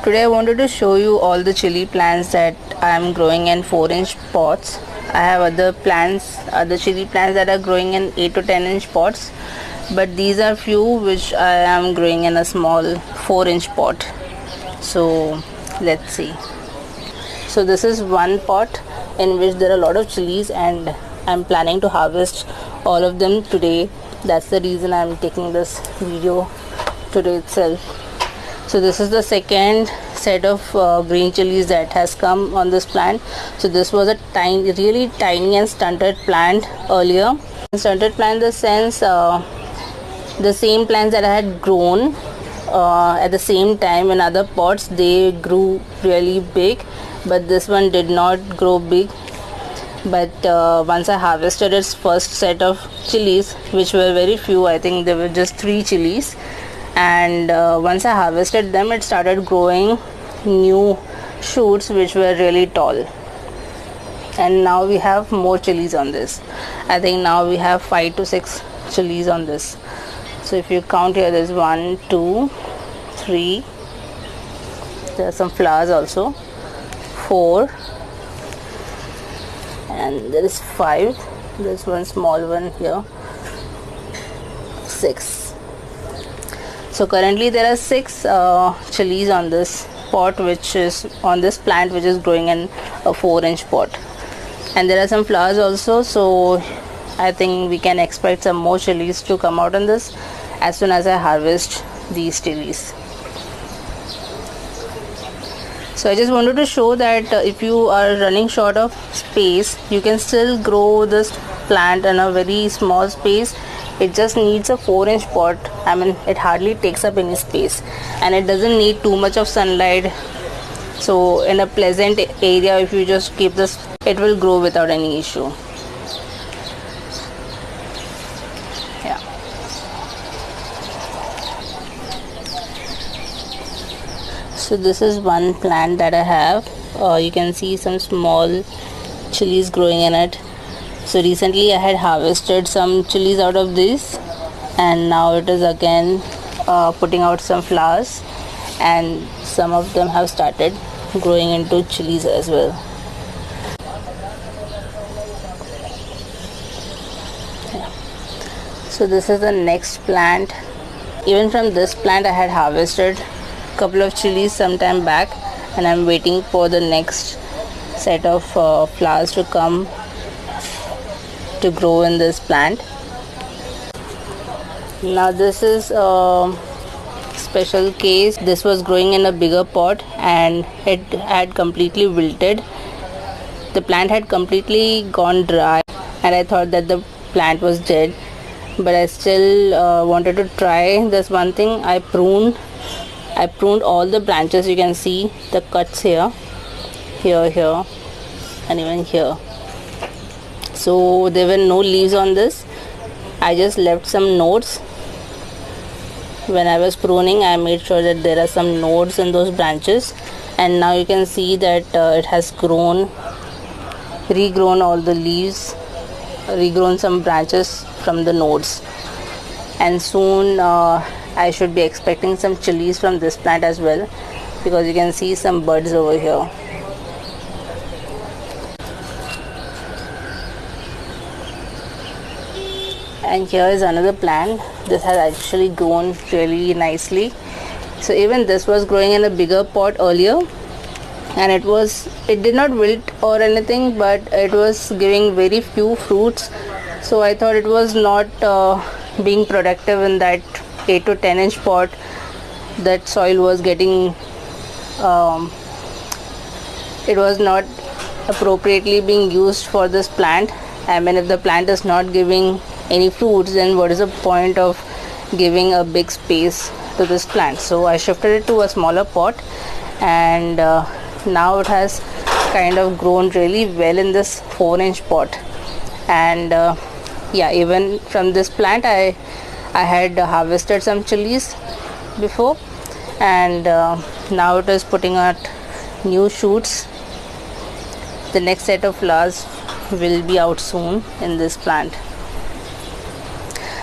Today I wanted to show you all the chili plants that I am growing in 4-inch pots. I have other chili plants that are growing in 8 to 10-inch pots, but these are few which I am growing in a small 4-inch pot. So let's see. So this is one pot in which there are a lot of chilies, and I'm planning to harvest all of them today. That's the reason I'm taking this video today itself. So this is the second set of green chilies that has come on this plant. So this was a really tiny and stunted plant earlier. Stunted plant in the sense the same plants that I had grown at the same time in other pots, they grew really big, but this one did not grow big. But once I harvested its first set of chilies, which were very few, I think there were just 3 chilies, and once I harvested them, it started growing new shoots which were really tall. And now we have more chilies on this. I think now we have 5 to 6 chilies on this. So if you count here, there's 1, 2, 3, there are some flowers also, 4, and there is 5, there's one small one here, 6. So currently there are 6 chilies on this pot, which is on this plant, which is growing in a 4-inch pot. And there are some flowers also, so I think we can expect some more chilies to come out on this as soon as I harvest these chilies. So I just wanted to show that if you are running short of space, you can still grow this plant in a very small space. It just needs a 4-inch pot. I mean, it hardly takes up any space, and it doesn't need too much of sunlight. So in a pleasant area, if you just keep this, it will grow without any issue. Yeah. So this is one plant that I have. You can see some small chilies growing in it. So recently I had harvested some chilies out of this, and now it is again putting out some flowers, and some of them have started growing into chilies as well. Yeah. So this is the next plant. Even from this plant I had harvested a couple of chilies some time back, and I'm waiting for the next set of flowers to come to grow in this plant. Now this is a special case. This was growing in a bigger pot and it had completely wilted. The plant had completely gone dry, and I thought that the plant was dead, but I still wanted to try this one thing. I pruned all the branches. You can see the cuts here, and even here. So there were no leaves on this. I just left some nodes. When I was pruning, I made sure that there are some nodes in those branches, and now you can see that it has regrown all the leaves, regrown some branches from the nodes, and soon I should be expecting some chilies from this plant as well, because you can see some buds over here. And here is another plant. This has actually grown really nicely. So even this was growing in a bigger pot earlier, and it did not wilt or anything, but it was giving very few fruits. So I thought it was not being productive in that 8 to 10-inch pot. That soil was getting it was not appropriately being used for this plant. I mean, if the plant is not giving any fruits, then what is the point of giving a big space to this plant? So I shifted it to a smaller pot, and now it has kind of grown really well in this 4-inch pot. And yeah, even from this plant I had harvested some chilies before, and now it is putting out new shoots. The next set of flowers will be out soon in this plant.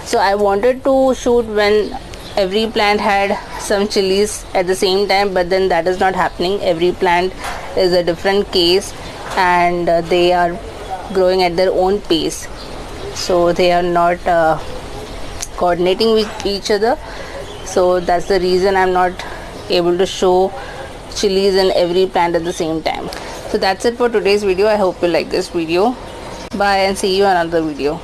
So I wanted to shoot when every plant had some chilies at the same time, but then that is not happening. Every plant is a different case, and they are growing at their own pace, so they are not coordinating with each other. So that's the reason I'm not able to show chilies in every plant at the same time. So that's it for today's video. I hope you like this video. Bye, and see you in another video.